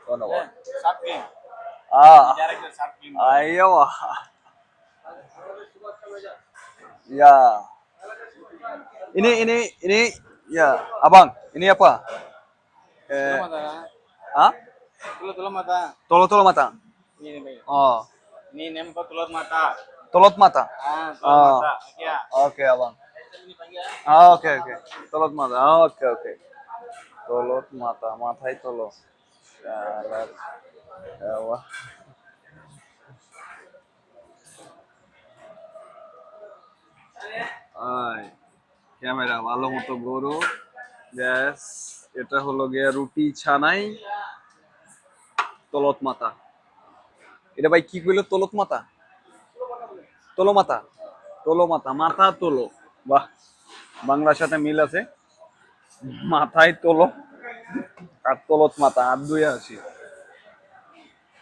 ধন্যবাদ। Sharp King. Director Sharp King. Ayo. Ya. Ini ya, Abang. Ini apa? Tulo Eh, mata. ah? Tulo mata. Tolo-tolo mata. Ini nih. Oh, Ini name ko tulot mata. tolot mata. Tulot Oh, mata. Kaya. oke, Abang. Oke, oke. Tolot mata. Oke, oke. Tolot mata, matai tolo. Syarat. Ya, wah. আয় camera ভালো মতো গরু gas এটা হলো গিয়ে রুটি ছানাই তলত মাথা এটা ভাই কি কইলো তলত মাথা তোলো মাথা মাথা তোলো বাহ বাংলার সাথে মিল আছে মাথায় তোলো আর তলত মাথা আর দুই আসি